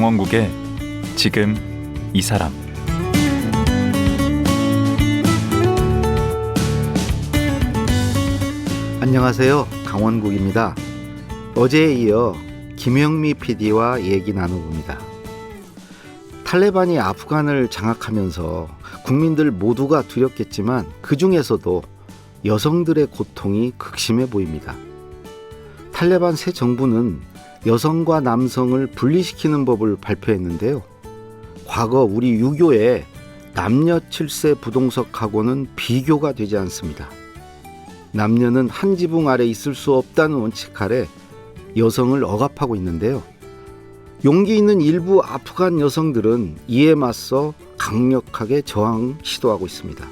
강원국의 지금 이 사람. 안녕하세요. 강원국입니다. 어제에 이어 김영미 PD와 얘기 나눠봅니다. 탈레반이 아프간을 장악하면서 국민들 모두가 두렵겠지만 그 중에서도 여성들의 고통이 극심해 보입니다. 탈레반 새 정부는 여성과 남성을 분리시키는 법을 발표했는데요. 과거 우리 유교의 남녀 칠세 부동석하고는 비교가 되지 않습니다. 남녀는 한 지붕 아래 있을 수 없다는 원칙 아래 여성을 억압하고 있는데요. 용기 있는 일부 아프간 여성들은 이에 맞서 강력하게 저항 시도하고 있습니다.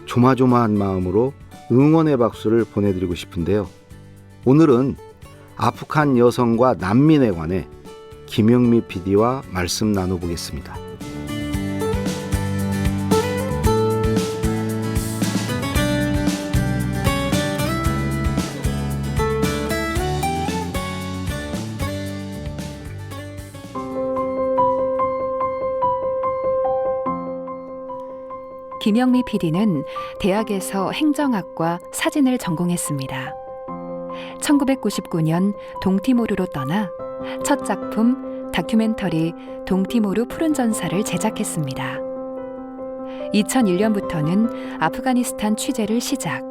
조마조마한 마음으로 응원의 박수를 보내드리고 싶은데요. 오늘은 아프간 여성과 난민에 관해 김영미 PD와 말씀 나눠보겠습니다. 김영미 PD는 대학에서 행정학과 사진을 전공했습니다. 1999년 동티모르로 떠나 첫 작품 다큐멘터리 동티모르 푸른 전사를 제작했습니다. 2001년부터는 아프가니스탄 취재를 시작.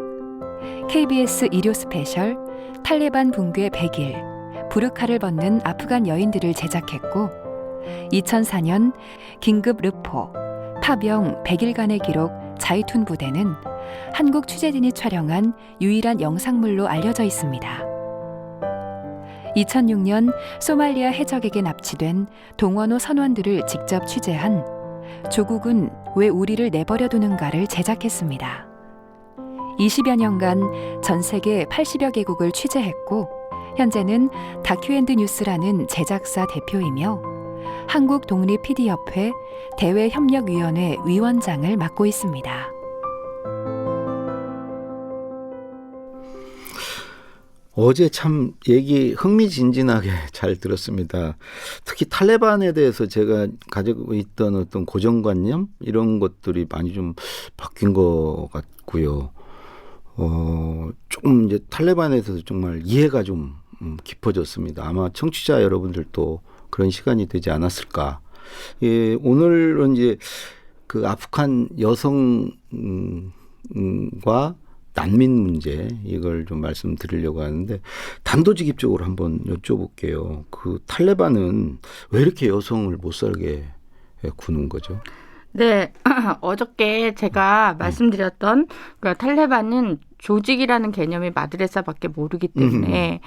KBS 일요 스페셜 탈레반 붕괴 100일 부르카를 벗는 아프간 여인들을 제작했고 2004년 긴급 르포 파병 100일간의 기록 자이툰 부대는 한국 취재진이 촬영한 유일한 영상물로 알려져 있습니다. 2006년 소말리아 해적에게 납치된 동원호 선원들을 직접 취재한 조국은 왜 우리를 내버려 두는가를 제작했습니다. 20여 년간 전 세계 80여 개국을 취재했고 현재는 다큐앤드뉴스라는 제작사 대표이며 한국 독립 PD협회 대외협력위원회 위원장을 맡고 있습니다. 어제 참 얘기 흥미진진하게 잘 들었습니다. 특히 탈레반에 대해서 제가 가지고 있던 어떤 고정관념 이런 것들이 많이 좀 바뀐 것 같고요. 조금 이제 탈레반에 대해서 정말 이해가 좀 깊어졌습니다. 아마 청취자 여러분들도 그런 시간이 되지 않았을까. 예, 오늘은 이제 그 아프간 여성과 난민 문제 이걸 좀 말씀드리려고 하는데 단도직입적으로 한번 여쭤볼게요. 그 탈레반은 왜 이렇게 여성을 못 살게 구는 거죠? 네, 어저께 제가 말씀드렸던 그 탈레반은 조직이라는 개념이 마드레사밖에 모르기 때문에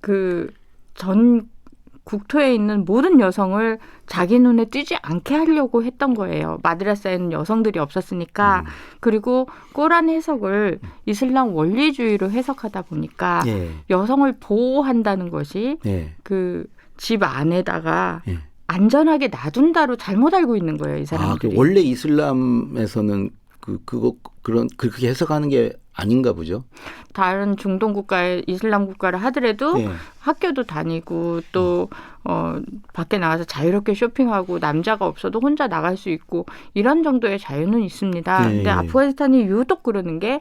그 전 국토에 있는 모든 여성을 자기 눈에 띄지 않게 하려고 했던 거예요. 마드라사에는 여성들이 없었으니까. 그리고 꼬란 해석을 이슬람 원리주의로 해석하다 보니까 여성을 보호한다는 것이 그 집 안에다가 안전하게 놔둔다로 잘못 알고 있는 거예요, 이 사람들이. 원래 이슬람에서는 그렇게 해석하는 게 아닌가 보죠. 다른 중동 국가의 이슬람 국가를 하더라도 학교도 다니고 또 밖에 나가서 자유롭게 쇼핑하고 남자가 없어도 혼자 나갈 수 있고 이런 정도의 자유는 있습니다. 근데 아프가니스탄이 유독 그러는 게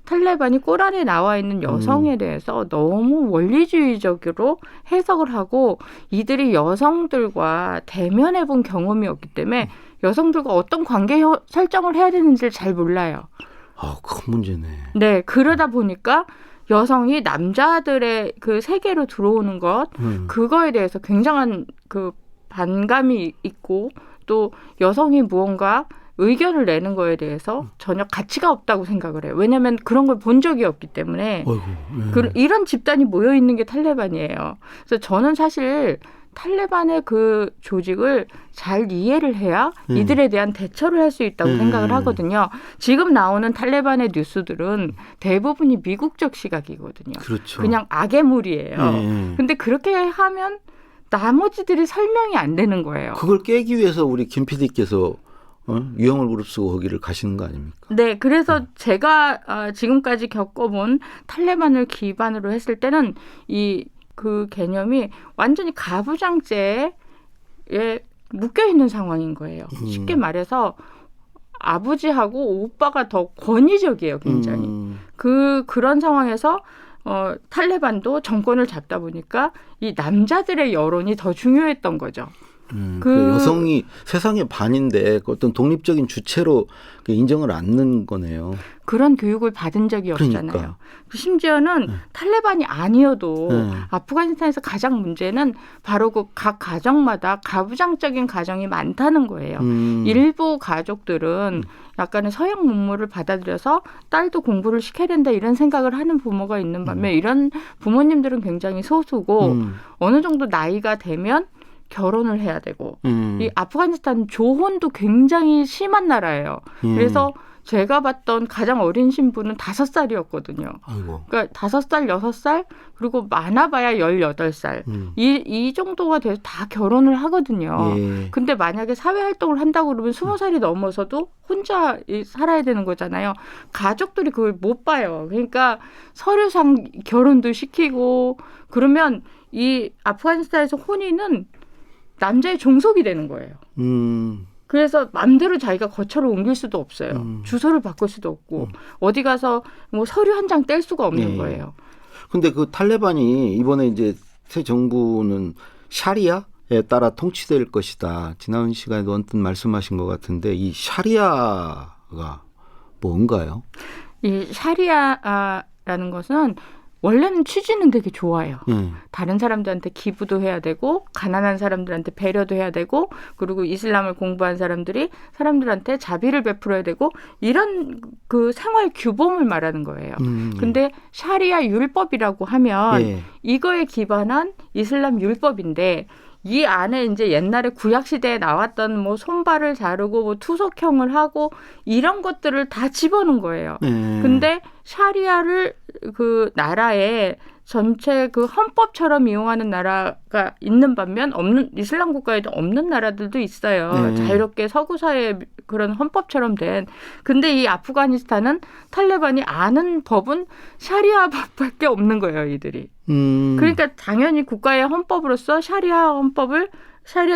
탈레반이 꼬란에 나와 있는 여성에 대해서 너무 원리주의적으로 해석을 하고 이들이 여성들과 대면해 본 경험이 없기 때문에 여성들과 어떤 관계 설정을 해야 되는지를 잘 몰라요. 큰 문제네. 네, 그러다 보니까 여성이 남자들의 그 세계로 들어오는 것, 그거에 대해서 굉장한 그 반감이 있고 또 여성이 무언가 의견을 내는 거에 대해서 전혀 가치가 없다고 생각을 해요. 왜냐하면 그런 걸 본 적이 없기 때문에 이런 집단이 모여 있는 게 탈레반이에요. 그래서 저는 사실 탈레반의 그 조직을 잘 이해를 해야 이들에 대한 대처를 할 수 있다고 생각을 하거든요. 지금 나오는 탈레반의 뉴스들은 대부분이 미국적 시각이거든요. 그렇죠. 그냥 악의 물이에요. 근데 그렇게 하면 나머지들이 설명이 안 되는 거예요. 그걸 깨기 위해서 우리 김 PD께서 유형을 무릅쓰고 거기를 가시는 거 아닙니까? 네, 그래서 제가 지금까지 겪어본 탈레반을 기반으로 했을 때는 그 개념이 완전히 가부장제에 묶여 있는 상황인 거예요. 쉽게 말해서 아버지하고 오빠가 더 권위적이에요, 굉장히. 그런 상황에서 탈레반도 정권을 잡다 보니까 이 남자들의 여론이 더 중요했던 거죠. 그 여성이 세상의 반인데 어떤 독립적인 주체로 인정을 않는 거네요. 그런 교육을 받은 적이 없잖아요. 그러니까. 심지어는 탈레반이 아니어도 아프가니스탄에서 가장 문제는 바로 그 각 가정마다 가부장적인 가정이 많다는 거예요. 일부 가족들은 약간의 서양 문물을 받아들여서 딸도 공부를 시켜야 된다 이런 생각을 하는 부모가 있는 반면 이런 부모님들은 굉장히 소수고 어느 정도 나이가 되면 결혼을 해야 되고 이 아프가니스탄 조혼도 굉장히 심한 나라예요. 그래서 제가 봤던 가장 어린 신부는 5살이었거든요. 아이고. 그러니까 5살, 6살 그리고 많아봐야 18살 이 정도가 돼서 다 결혼을 하거든요. 예. 근데 만약에 사회활동을 한다고 그러면 20살이 넘어서도 혼자 살아야 되는 거잖아요. 가족들이 그걸 못 봐요. 그러니까 서류상 결혼도 시키고 그러면 이 아프가니스탄에서 혼인은 남자의 종속이 되는 거예요. 그래서 마음대로 자기가 거처를 옮길 수도 없어요. 주소를 바꿀 수도 없고 어디 가서 뭐 서류 한 장 뗄 수가 없는 거예요. 근데 그 탈레반이 이번에 이제 새 정부는 샤리아에 따라 통치될 것이다. 지난 시간에도 언뜻 말씀하신 것 같은데 이 샤리아가 뭔가요? 이 샤리아라는 것은 원래는 취지는 되게 좋아요. 다른 사람들한테 기부도 해야 되고 가난한 사람들한테 배려도 해야 되고 그리고 이슬람을 공부한 사람들이 사람들한테 자비를 베풀어야 되고 이런 그 생활 규범을 말하는 거예요. 근데 샤리아 율법이라고 하면 이거에 기반한 이슬람 율법인데 이 안에 이제 옛날에 구약 시대에 나왔던 뭐 손발을 자르고 뭐 투석형을 하고 이런 것들을 다 집어넣은 거예요. 근데 샤리아를 그 나라에 전체 그 헌법처럼 이용하는 나라가 있는 반면 없는 이슬람 국가에도 없는 나라들도 있어요. 자유롭게 서구 사회 그런 헌법처럼 된. 근데 이 아프가니스탄은 탈레반이 아는 법은 샤리아 법밖에 없는 거예요, 이들이. 그러니까 당연히 국가의 헌법으로서 샤리아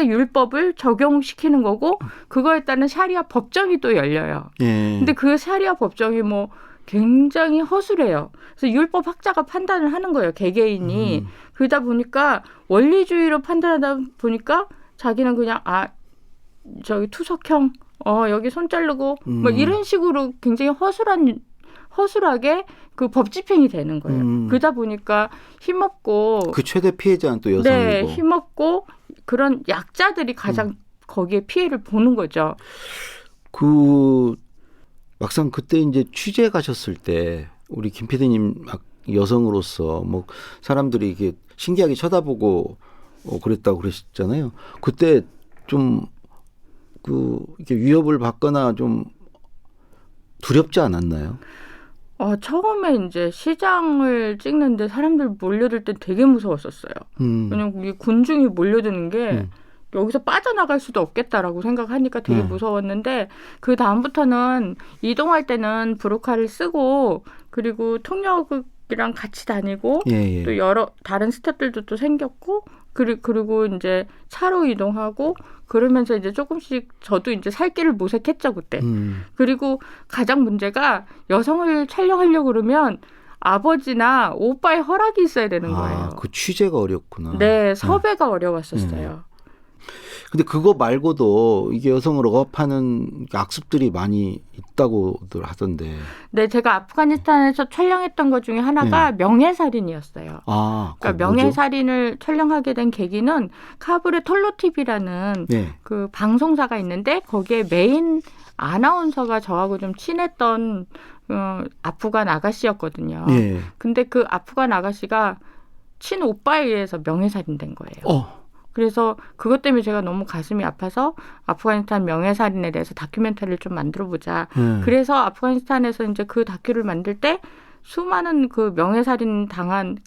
율법을 적용시키는 거고 그거에 따른 샤리아 법정이 또 열려요. 근데 그 샤리아 법정이 뭐 굉장히 허술해요. 그래서 율법 학자가 판단을 하는 거예요. 개개인이. 그러다 보니까 원리주의로 판단하다 보니까 자기는 그냥 저기 투석형 여기 손 자르고 뭐 이런 식으로 굉장히 허술하게 그 법 집행이 되는 거예요. 그러다 보니까 힘없고 그 최대 피해자는 또 여성이고. 네, 힘없고 그런 약자들이 가장 거기에 피해를 보는 거죠. 막상 그때 이제 취재 가셨을 때 우리 김 PD님 여성으로서 뭐 사람들이 이게 신기하게 쳐다보고 그랬다고 그러셨잖아요. 그때 좀 이렇게 위협을 받거나 좀 두렵지 않았나요? 처음에 이제 시장을 찍는데 사람들 몰려들 때 되게 무서웠었어요. 왜냐면 이 군중이 몰려드는 게 여기서 빠져나갈 수도 없겠다라고 생각하니까 되게 무서웠는데 그 다음부터는 이동할 때는 브로카를 쓰고 그리고 통역이랑 같이 다니고 또 여러 다른 스태프들도 또 생겼고 그리고 이제 차로 이동하고 그러면서 이제 조금씩 저도 이제 살 길을 모색했죠 그때. 그리고 가장 문제가 여성을 촬영하려고 그러면 아버지나 오빠의 허락이 있어야 되는 거예요. 그 취재가 어렵구나. 네, 섭외가 어려웠었어요. 근데 그거 말고도 이게 여성을 억압하는 악습들이 많이 있다고들 하던데. 네, 제가 아프가니스탄에서 촬영했던 것 중에 하나가 명예살인이었어요. 그러니까 명예살인을 촬영하게 된 계기는 카불의 톨로TV라는 그 방송사가 있는데 거기에 메인 아나운서가 저하고 좀 친했던 아프간 아가씨였거든요. 근데 그 아프간 아가씨가 친오빠에 의해서 명예살인된 거예요. 그래서 그것 때문에 제가 너무 가슴이 아파서 아프가니스탄 명예살인에 대해서 다큐멘터리를 좀 만들어보자. 그래서 아프가니스탄에서 이제 그 다큐를 만들 때 수많은 그 명예살인 당한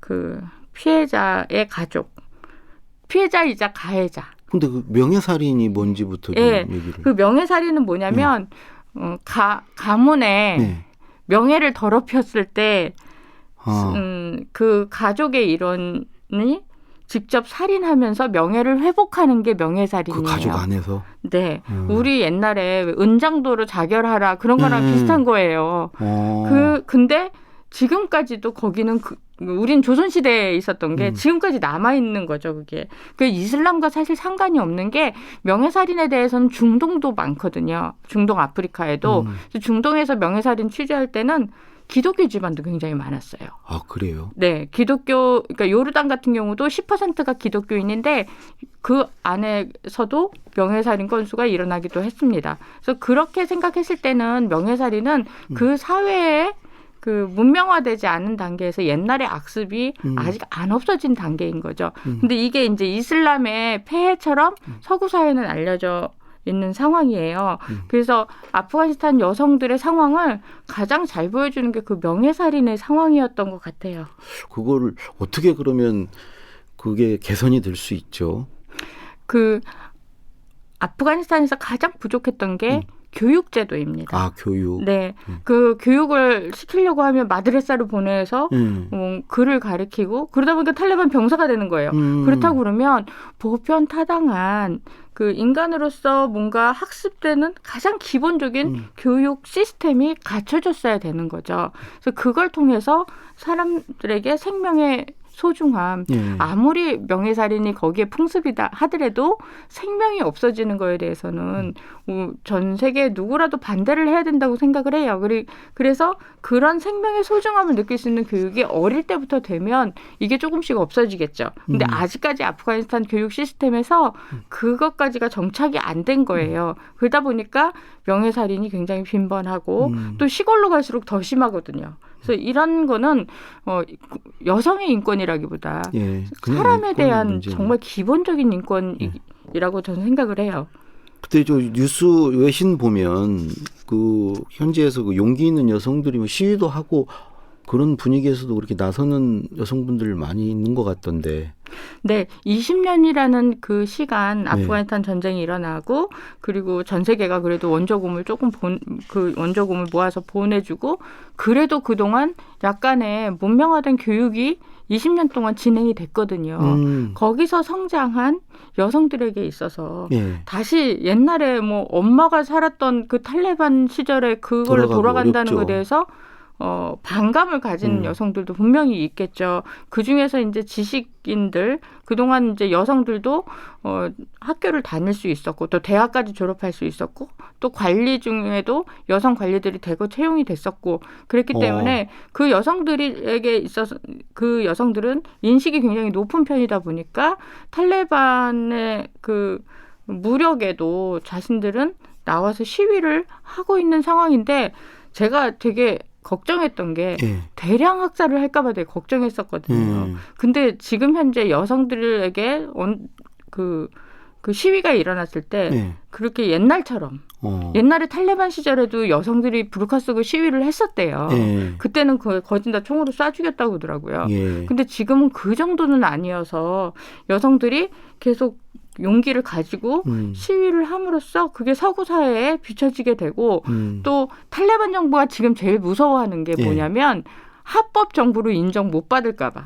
그 피해자의 가족, 피해자이자 가해자. 근데 그 명예살인이 뭔지부터 좀 얘기를. 그 명예살인은 뭐냐면 가문에 명예를 더럽혔을 때 그 가족의 일원이 직접 살인하면서 명예를 회복하는 게 명예살인이에요. 그 가족 안에서. 네, 우리 옛날에 은장도로 자결하라 그런 거랑 비슷한 거예요. 근데 지금까지도 거기는 우린 조선시대에 있었던 게 지금까지 남아있는 거죠, 그게. 그 이슬람과 사실 상관이 없는 게 명예살인에 대해서는 중동도 많거든요. 중동 아프리카에도. 중동에서 명예살인 취재할 때는 기독교 집안도 굉장히 많았어요. 아, 그래요? 네, 기독교, 그러니까 요르단 같은 경우도 10%가 기독교인인데 그 안에서도 명예살인 건수가 일어나기도 했습니다. 그래서 그렇게 생각했을 때는 명예살인은 그 사회에 그 문명화되지 않은 단계에서 옛날의 악습이 아직 안 없어진 단계인 거죠. 근데 이게 이제 이슬람의 폐해처럼 서구 사회는 알려져 있는 상황이에요. 그래서 아프가니스탄 여성들의 상황을 가장 잘 보여주는 게 그 명예살인의 상황이었던 것 같아요. 그거를 어떻게 그러면 그게 개선이 될 수 있죠? 그 아프가니스탄에서 가장 부족했던 게 교육제도입니다. 아, 교육. 네, 그 교육을 시키려고 하면 마드레사를 보내서 글을 가르치고 그러다 보니까 탈레반 병사가 되는 거예요. 그렇다고 그러면 보편 타당한 그 인간으로서 뭔가 학습되는 가장 기본적인 교육 시스템이 갖춰졌어야 되는 거죠. 그래서 그걸 통해서 사람들에게 생명의 소중함, 아무리 명예살인이 거기에 풍습이다 하더라도 생명이 없어지는 거에 대해서는 전 세계 누구라도 반대를 해야 된다고 생각을 해요. 그래서 그런 생명의 소중함을 느낄 수 있는 교육이 어릴 때부터 되면 이게 조금씩 없어지겠죠. 근데 아직까지 아프가니스탄 교육 시스템에서 그것까지가 정착이 안 된 거예요. 그러다 보니까 명예살인이 굉장히 빈번하고 또 시골로 갈수록 더 심하거든요. 그래서 이런 거는 여성의 인권이라기보다 사람에 대한 문제네. 정말 기본적인 인권이라고 저는 생각을 해요. 그때 저 뉴스 외신 보면 그 현지에서 그 용기 있는 여성들이 뭐 시위도 하고 그런 분위기에서도 그렇게 나서는 여성분들 많이 있는 것 같던데. 네, 20년이라는 그 시간 아프가니스탄 전쟁이 일어나고 그리고 전 세계가 그래도 원조금을 그 원조금을 모아서 보내주고 그래도 그동안 약간의 문명화된 교육이 20년 동안 진행이 됐거든요. 거기서 성장한 여성들에게 있어서 다시 옛날에 뭐 엄마가 살았던 그 탈레반 시절에 그걸로 돌아간다는 것에 대해서 반감을 가진 여성들도 분명히 있겠죠. 그 중에서 이제 지식인들, 그동안 이제 여성들도 학교를 다닐 수 있었고, 또 대학까지 졸업할 수 있었고, 또 관리 중에도 여성 관리들이 대거 채용이 됐었고, 그랬기 때문에 그 여성들에게 있어서 그 여성들은 인식이 굉장히 높은 편이다 보니까 탈레반의 그 무력에도 자신들은 나와서 시위를 하고 있는 상황인데 제가 되게 걱정했던 게 대량 학살을 할까 봐 되게 걱정했었거든요. 근데 지금 현재 여성들에게 그 시위가 일어났을 때 그렇게 옛날처럼 옛날에 탈레반 시절에도 여성들이 부르카 쓰고 시위를 했었대요. 그때는 거진 다 총으로 쏴 죽였다고 하더라고요. 근데 지금은 그 정도는 아니어서 여성들이 계속 용기를 가지고 시위를 함으로써 그게 서구 사회에 비춰지게 되고 또 탈레반 정부가 지금 제일 무서워하는 게 뭐냐면 합법 정부로 인정 못 받을까 봐.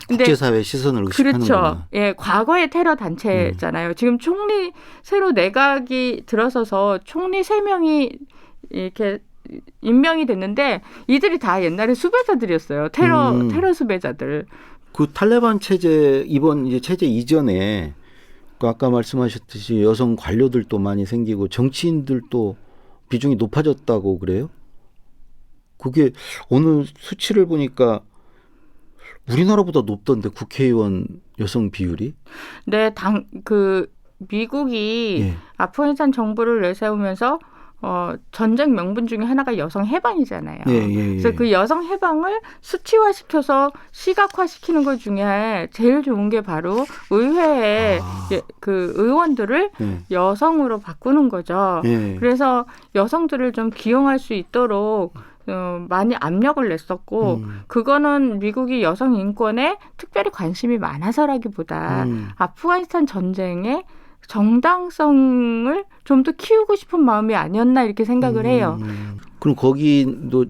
국제사회 시선을 의식하는 거구나. 그렇죠. 예, 과거의 테러 단체잖아요. 지금 총리 새로 내각이 들어서서 총리 3명이 이렇게 임명이 됐는데 이들이 다 옛날에 수배자들이었어요. 테러 수배자들. 그 탈레반 체제 이번 이제 체제 이전에 그 아까 말씀하셨듯이 여성 관료들도 많이 생기고 정치인들도 비중이 높아졌다고 그래요? 그게 어느 수치를 보니까 우리나라보다 높던데 국회의원 여성 비율이? 네, 미국이 아프가니스탄 정부를 내세우면서 전쟁 명분 중에 하나가 여성 해방이잖아요. 그래서 그 여성 해방을 수치화시켜서 시각화시키는 것 중에 제일 좋은 게 바로 의회에 그 의원들을 여성으로 바꾸는 거죠. 그래서 여성들을 좀 기용할 수 있도록 많이 압력을 냈었고 그거는 미국이 여성 인권에 특별히 관심이 많아서라기보다 아프가니스탄 전쟁에 정당성을 좀 더 키우고 싶은 마음이 아니었나 이렇게 생각을 해요. 그럼 거기도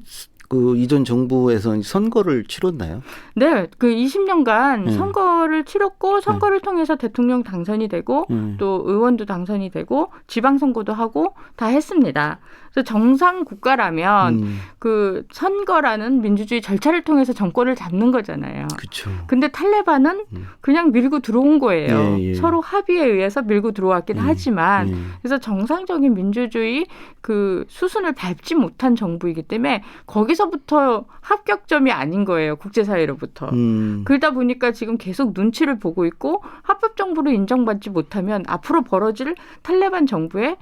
그 이전 정부에서 선거를 치렀나요? 네, 그 20년간 네. 선거를 치렀고 선거를 통해서 대통령 당선이 되고 또 의원도 당선이 되고 지방선거도 하고 다 했습니다. 그래서 정상 국가라면 그 선거라는 민주주의 절차를 통해서 정권을 잡는 거잖아요. 그렇죠. 근데 탈레반은 그냥 밀고 들어온 거예요. 예, 예. 서로 합의에 의해서 밀고 들어왔긴 하지만 예. 그래서 정상적인 민주주의 그 수순을 밟지 못한 정부이기 때문에 거기서부터 합격점이 아닌 거예요. 국제사회로부터. 그러다 보니까 지금 계속 눈치를 보고 있고 합법정부로 인정받지 못하면 앞으로 벌어질 탈레반 정부의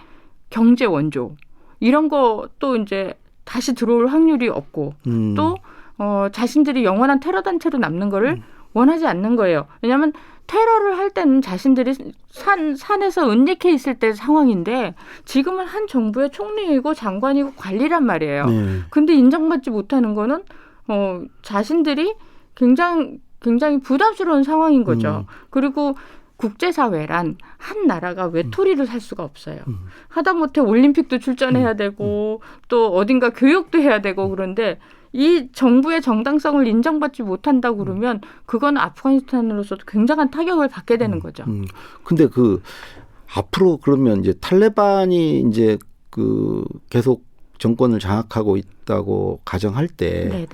경제 원조 이런 것도 이제 다시 들어올 확률이 없고 또 자신들이 영원한 테러 단체로 남는 거를 원하지 않는 거예요. 왜냐하면 테러를 할 때는 자신들이 산에서 은닉해 있을 때 상황인데 지금은 한 정부의 총리이고 장관이고 관리란 말이에요. 네. 근데 인정받지 못하는 거는 자신들이 굉장히 부담스러운 상황인 거죠. 그리고 국제사회란 한 나라가 외톨이를 살 수가 없어요. 하다못해 올림픽도 출전해야 되고 또 어딘가 교육도 해야 되고 그런데 이 정부의 정당성을 인정받지 못한다고 그러면 그건 아프가니스탄으로서도 굉장한 타격을 받게 되는 거죠. 근데 그 앞으로 그러면 이제 탈레반이 이제 그 계속 정권을 장악하고 있다고 가정할 때 네네.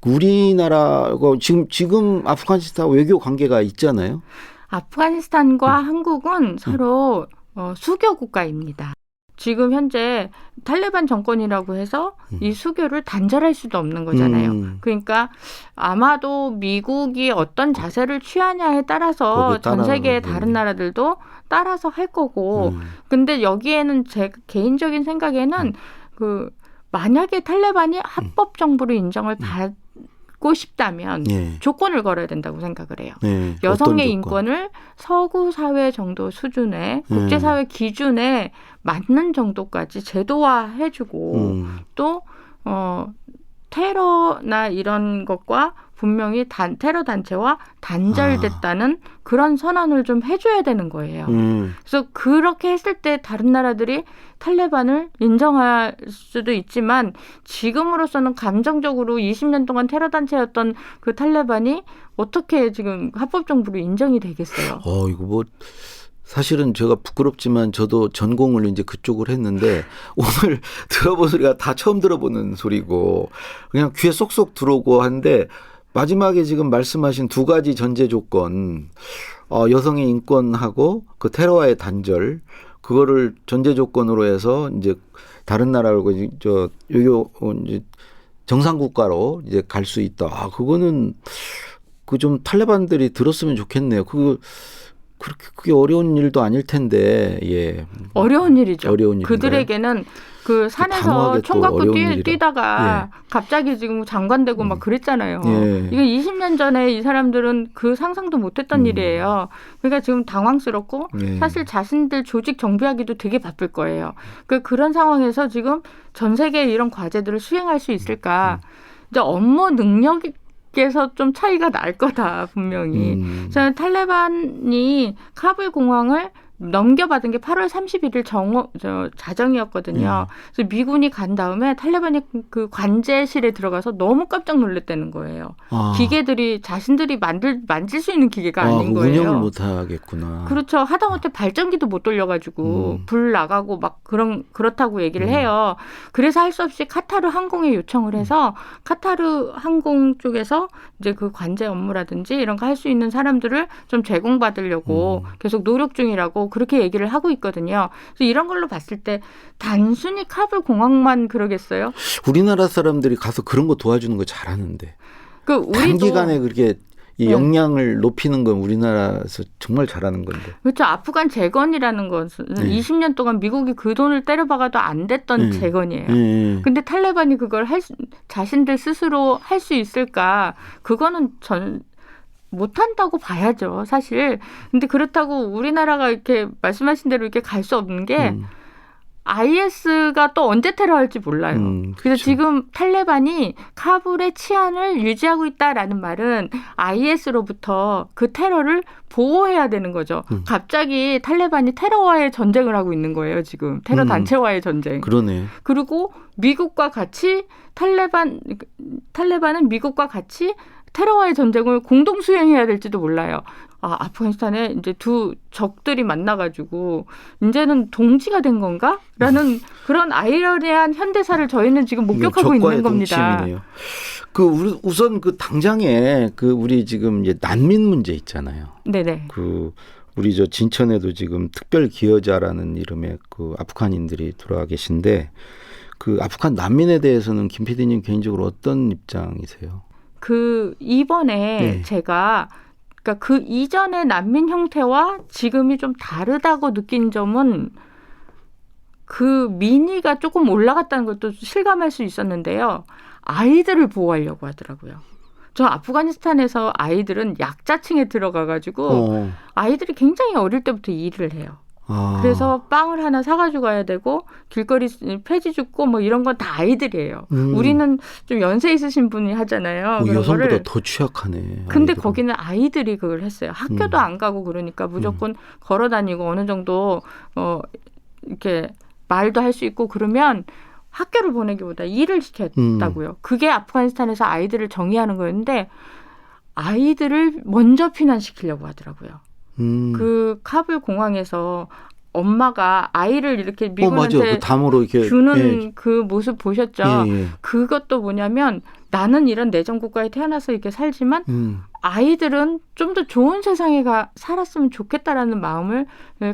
우리나라가 지금 아프가니스탄 외교 관계가 있잖아요. 아프가니스탄과 한국은 서로 수교 국가입니다. 지금 현재 탈레반 정권이라고 해서 이 수교를 단절할 수도 없는 거잖아요. 그러니까 아마도 미국이 어떤 자세를 취하냐에 따라서 전 세계의 다른 나라들도 따라서 할 거고 근데 여기에는 제 개인적인 생각에는 그 만약에 탈레반이 합법 정부로 인정을 받고 싶다면 조건을 걸어야 된다고 생각을 해요. 여성의 인권을 서구 사회 정도 수준의 국제사회 기준에 맞는 정도까지 제도화해주고 또 테러나 이런 것과 분명히 테러 단체와 단절됐다는 그런 선언을 좀 해줘야 되는 거예요. 그래서 그렇게 했을 때 다른 나라들이 탈레반을 인정할 수도 있지만 지금으로서는 감정적으로 20년 동안 테러 단체였던 그 탈레반이 어떻게 지금 합법 정부로 인정이 되겠어요? 이거 뭐 사실은 제가 부끄럽지만 저도 전공을 이제 그쪽을 했는데 오늘 들어본 소리가 다 처음 들어보는 소리고 그냥 귀에 쏙쏙 들어오고 한데 마지막에 지금 말씀하신 두 가지 전제 조건 여성의 인권하고 그 테러와의 단절 그거를 전제 조건으로 해서 이제 다른 나라하고 저 외교 이제 정상 국가로 이제 갈 수 있다. 그거는 그 좀 탈레반들이 들었으면 좋겠네요. 그게 어려운 일도 아닐 텐데, 예. 어려운 일이죠. 어려운 일인가요? 그들에게는 그 산에서 총 갖고 뛰다가 갑자기 지금 장관되고 막 그랬잖아요. 이거 20년 전에 이 사람들은 그 상상도 못했던 일이에요. 그러니까 지금 당황스럽고 사실 자신들 조직 정비하기도 되게 바쁠 거예요. 그런 상황에서 지금 전 세계의 이런 과제들을 수행할 수 있을까? 이제 업무 능력이 에서 좀 차이가 날 거다 분명히. 저는 탈레반이 카불 공항을 넘겨받은 게 8월 31일 자정이었거든요. 그래서 미군이 간 다음에 탈레반이 그 관제실에 들어가서 너무 깜짝 놀랐다는 거예요. 기계들이 자신들이 만질 수 있는 기계가 아닌 거예요. 운영을 못 하겠구나. 그렇죠. 하다못해 발전기도 못 돌려가지고 불 나가고 막 그렇다고 얘기를 해요. 그래서 할 수 없이 카타르 항공에 요청을 해서 카타르 항공 쪽에서 이제 그 관제 업무라든지 이런 거 할 수 있는 사람들을 좀 제공받으려고 계속 노력 중이라고 그렇게 얘기를 하고 있거든요. 그래서 이런 걸로 봤을 때 단순히 카불 공항만 그러겠어요? 우리나라 사람들이 가서 그런 거 도와주는 거 잘하는데. 단기간에 그렇게 이 역량을 높이는 건 우리나라에서 정말 잘하는 건데. 그렇죠. 아프간 재건이라는 것은 20년 동안 미국이 그 돈을 때려박아도 안 됐던 재건이에요. 근데 탈레반이 그걸 자신들 스스로 할 수 있을까? 그거는 못한다고 봐야죠, 사실. 근데 그렇다고 우리나라가 이렇게 말씀하신 대로 이렇게 갈 수 없는 게 IS가 또 언제 테러할지 몰라요. 그래서 그렇죠. 지금 탈레반이 카불의 치안을 유지하고 있다라는 말은 IS로부터 그 테러를 보호해야 되는 거죠. 갑자기 탈레반이 테러와의 전쟁을 하고 있는 거예요. 지금 테러 단체와의 전쟁. 그러네. 그리고 미국과 같이 탈레반은 미국과 같이 테러와의 전쟁을 공동 수행해야 될지도 몰라요. 아프가니스탄에 이제 두 적들이 만나가지고 이제는 동지가 된 건가? 라는 그런 아이러니한 현대사를 저희는 지금 목격하고 있는 겁니다. 동침이네요. 우선 당장에 우리 지금 이제 난민 문제 있잖아요. 네네. 우리 진천에도 지금 특별 기여자라는 이름의 아프간인들이 들어와 계신데 아프간 난민에 대해서는 김 PD님 개인적으로 어떤 입장이세요? 이번에 네. 제가 그러니까 그 이전의 난민 형태와 지금이 좀 다르다고 느낀 점은 민의가 조금 올라갔다는 것도 실감할 수 있었는데요. 아이들을 보호하려고 하더라고요. 저 아프가니스탄에서 아이들은 약자층에 들어가가지고 아이들이 굉장히 어릴 때부터 일을 해요. 그래서 빵을 하나 사가지고 가야 되고 길거리 폐지 줍고 뭐 이런 건 다 아이들이에요. 우리는 좀 연세 있으신 분이 하잖아요. 여성보다 더 취약하네. 근데 아이들은. 거기는 아이들이 그걸 했어요. 학교도 안 가고 그러니까 무조건 걸어 다니고 어느 정도 이렇게 말도 할 수 있고 그러면 학교를 보내기보다 일을 시켰다고요. 그게 아프가니스탄에서 아이들을 정의하는 거였는데 아이들을 먼저 피난시키려고 하더라고요. 카불 공항에서 엄마가 아이를 이렇게 미군한테 담으로 이렇게 주는 그 모습 보셨죠? 예. 그것도 뭐냐면 나는 이런 내전 국가에 태어나서 이렇게 살지만 아이들은 좀 더 좋은 세상에 살았으면 좋겠다라는 마음을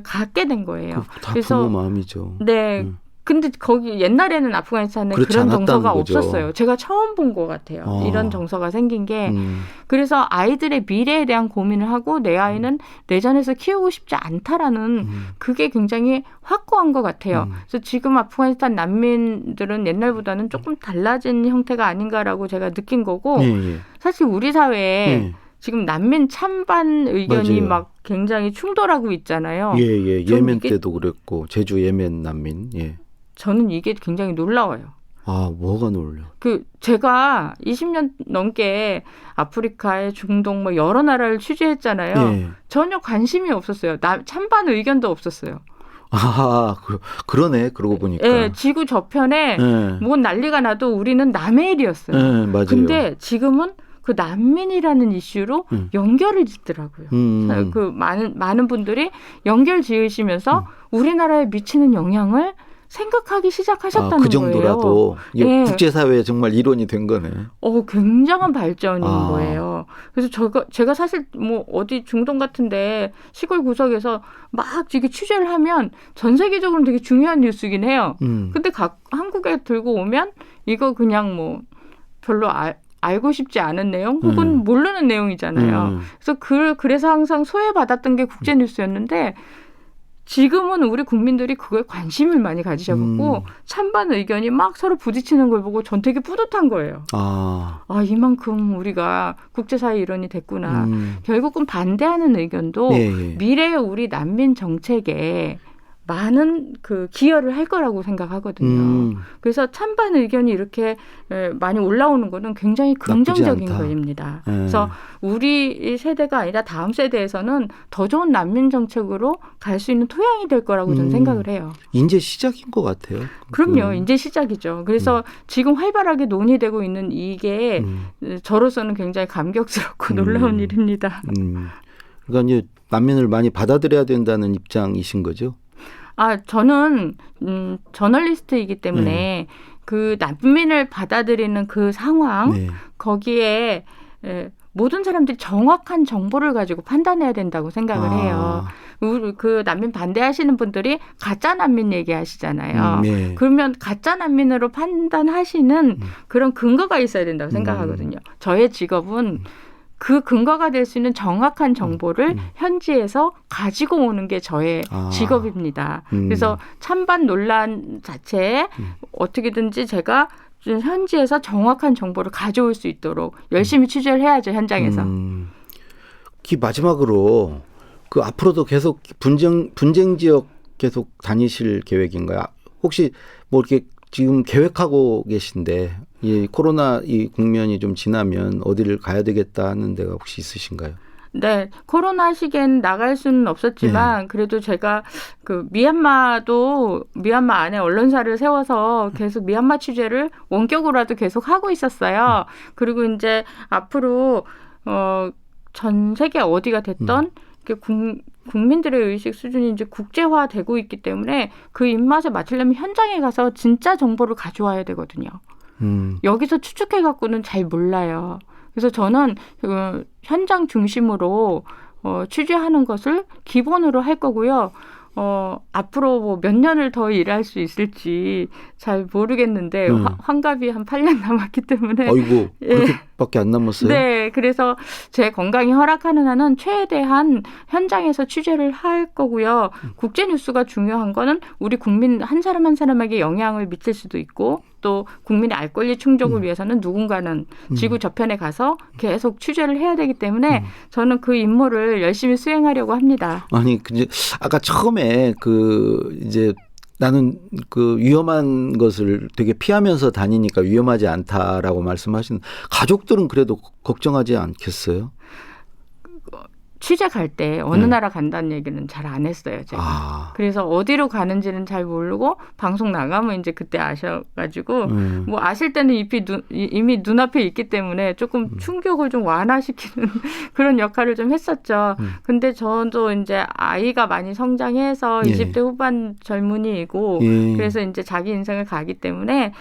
갖게 된 거예요. 다 그래서 부모 마음이죠. 네. 근데 거기 옛날에는 아프가니스탄에 그런 정서가 거죠. 없었어요. 제가 처음 본 것 같아요. 이런 정서가 생긴 게. 그래서 아이들의 미래에 대한 고민을 하고 내 아이는 내전에서 키우고 싶지 않다라는 그게 굉장히 확고한 것 같아요. 그래서 지금 아프가니스탄 난민들은 옛날보다는 조금 달라진 형태가 아닌가라고 제가 느낀 거고 사실 우리 사회에 지금 난민 찬반 의견이 맞아요. 막 굉장히 충돌하고 있잖아요. 예멘 때도 그랬고 제주 예멘 난민. 저는 이게 굉장히 놀라워요. 뭐가 놀려? 제가 20년 넘게 아프리카의 중동 뭐 여러 나라를 취재했잖아요. 전혀 관심이 없었어요. 찬반 의견도 없었어요. 그러네. 그러고 보니까. 지구 저편에 뭔 난리가 나도 우리는 남의 일이었어요. 맞아요. 근데 지금은 그 난민이라는 이슈로 연결을 짓더라고요. 많은 분들이 연결 지으시면서 우리나라에 미치는 영향을 생각하기 시작하셨다는 그 정도라도 거예요. 국제사회에 정말 일원이 된 거네. 굉장한 발전인 거예요. 그래서 제가 사실 뭐 어디 중동 같은데 시골 구석에서 막 이게 취재를 하면 전 세계적으로 되게 중요한 뉴스긴 해요. 근데 한국에 들고 오면 이거 그냥 뭐 별로 알고 싶지 않은 내용 혹은 모르는 내용이잖아요. 그래서 항상 소외받았던 게 국제 뉴스였는데 지금은 우리 국민들이 그거에 관심을 많이 가지셔갖고 찬반 의견이 막 서로 부딪히는 걸 보고 전 되게 뿌듯한 거예요. 이만큼 우리가 국제사회 일원이 됐구나. 결국은 반대하는 의견도 미래의 우리 난민 정책에 많은 기여를 할 거라고 생각하거든요. 그래서 찬반 의견이 이렇게 많이 올라오는 거는 굉장히 긍정적인 거입니다. 그래서 우리 세대가 아니라 다음 세대에서는 더 좋은 난민 정책으로 갈 수 있는 토양이 될 거라고 저는 생각을 해요. 이제 시작인 것 같아요. 그럼요. 이제 시작이죠. 그래서 지금 활발하게 논의되고 있는 이게 저로서는 굉장히 감격스럽고 놀라운 일입니다. 그러니까 이제 난민을 많이 받아들여야 된다는 입장이신 거죠? 저는 저널리스트이기 때문에 그 난민을 받아들이는 그 상황 거기에 모든 사람들이 정확한 정보를 가지고 판단해야 된다고 생각을 해요. 그 난민 반대하시는 분들이 가짜 난민 얘기하시잖아요. 그러면 가짜 난민으로 판단하시는 그런 근거가 있어야 된다고 생각하거든요. 저의 직업은 그 근거가 될 수 있는 정확한 정보를 현지에서 가지고 오는 게 저의 직업입니다. 그래서 찬반 논란 자체에 어떻게든지 제가 현지에서 정확한 정보를 가져올 수 있도록 열심히 취재를 해야죠, 현장에서. 마지막으로 앞으로도 계속 분쟁 지역 계속 다니실 계획인가요? 혹시 뭐 이렇게 지금 계획하고 계신데 이 코로나 이 국면이 좀 지나면 어디를 가야 되겠다 하는 데가 혹시 있으신가요? 네, 코로나 시기엔 나갈 수는 없었지만 그래도 제가 그 미얀마 안에 언론사를 세워서 계속 미얀마 취재를 원격으로라도 계속 하고 있었어요. 그리고 이제 앞으로 전 세계 어디가 됐던 국민들의 의식 수준이 이제 국제화되고 있기 때문에 그 입맛에 맞추려면 현장에 가서 진짜 정보를 가져와야 되거든요. 여기서 추측해 갖고는 잘 몰라요. 그래서 저는 현장 중심으로 취재하는 것을 기본으로 할 거고요. 앞으로 뭐 몇 년을 더 일할 수 있을지 잘 모르겠는데 환갑이 한 8년 남았기 때문에. 아이고 그렇게밖에 안 남았어요? 네, 그래서 제 건강이 허락하는 한은 최대한 현장에서 취재를 할 거고요. 국제 뉴스가 중요한 거는 우리 국민 한 사람 한 사람에게 영향을 미칠 수도 있고 또 국민의 알 권리 충족을 위해서는 누군가는 지구 저편에 가서 계속 취재를 해야 되기 때문에 저는 그 임무를 열심히 수행하려고 합니다. 아니, 근데 아까 처음에 이제 나는 위험한 것을 되게 피하면서 다니니까 위험하지 않다라고 말씀하신 가족들은 그래도 걱정하지 않겠어요? 취재 갈 때 어느 나라 간다는 얘기는 잘 안 했어요, 제가. 그래서 어디로 가는지는 잘 모르고 방송 나가면 이제 그때 아셔가지고 뭐 아실 때는 이미 눈앞에 있기 때문에 조금 충격을 좀 완화시키는 그런 역할을 좀 했었죠. 근데 저도 이제 아이가 많이 성장해서 20대 후반 젊은이이고 그래서 이제 자기 인생을 가기 때문에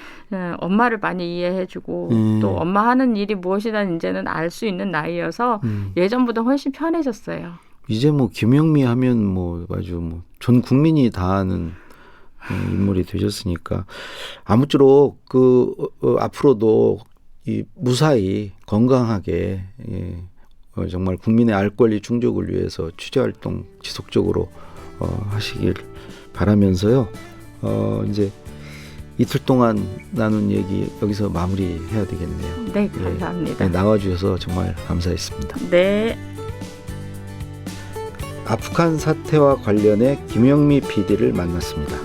엄마를 많이 이해해주고 또 엄마 하는 일이 무엇이나 이제는 알 수 있는 나이여서 예전보다 훨씬 편해졌어요. 이제 뭐 김영미 하면 뭐 아주 전 국민이 다 아는 인물이 되셨으니까 아무쪼록 앞으로도 이 무사히 건강하게 정말 국민의 알 권리 충족을 위해서 취재 활동 지속적으로 하시길 바라면서요. 이제 이틀 동안 나눈 얘기 여기서 마무리해야 되겠네요. 네, 감사합니다. 나와주셔서 정말 감사했습니다. 네. 아프간 사태와 관련해 김영미 PD를 만났습니다.